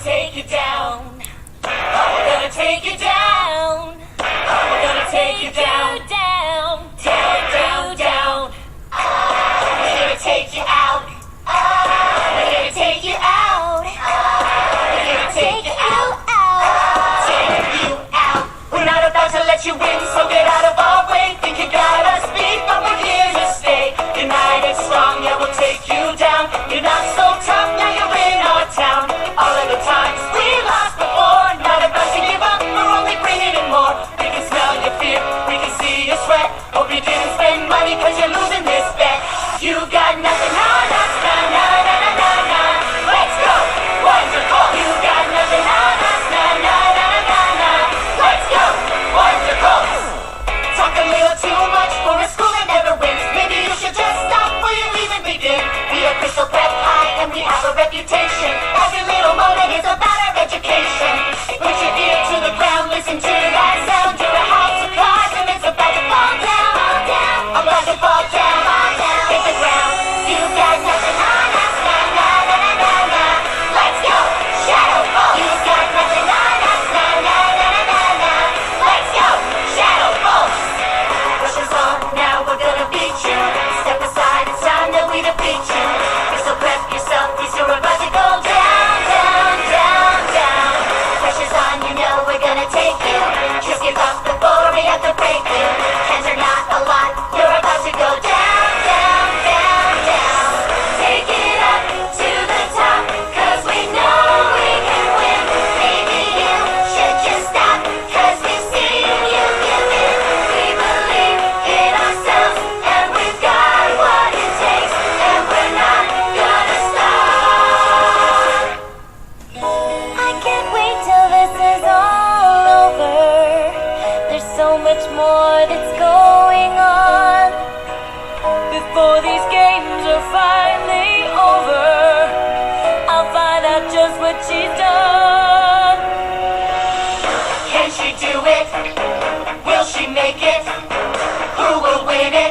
take you down. We're gonna take you down. We're gonna take you down. Down, down, down, down. We're gonna take you out. We're gonna take you out. We're gonna take you out. Take you out. We're not about to let you in, so get out of our way. Think you got us beat, but we're here to stay. United, strong, yeah, we'll take you down. You're not so tough, now you're in our town. All of the times we lost before, not about to give up, we're only bringing in more. We can smell your fear, we can see your sweat. Hope you didn't spend money cause you're losing this bet. You got nothing on us, nah, nah, nah, nah, nah, nah. Let's go, wonderful. You got nothing on us, nah, nah, nah, nah, nah, nah. Let's go, wonderful. Talk a little too much for a school that never wins. Maybe you should just stop before you even begin. We are Crystal Prep High and we have a reputation. Every little moment is about our education. Put your ear to the ground, listen to that sound. You're a house of cards and it's about to fall down. About to fall down. Hit the ground. You got nothing on us. Nah, nah, nah, nah, nah, nah. Let's go. Shadow Falls. You got nothing on us. Nah, nah, nah, nah, nah, nah. Let's go. Shadow Falls. Pressure's on, now we're gonna beat you. Step aside, it's time that we defeat you. So prep yourself, cause you're about to go down, down, down, down. Pressure's on, you know we're gonna take you. Just give up before we have to break you. Hands are not a lot, you're about to go down, down, down, down. Take it up to the top, cause we know we can win. Maybe you should just stop, cause we've seen you give in. We believe in ourselves, and we've got what it takes, and we're not gonna stop. I can't wait till this is all over. There's so much more that's going on. Before these games are finally over, I'll find out just what she's done. Can she do it? Will she make it? Who will win it?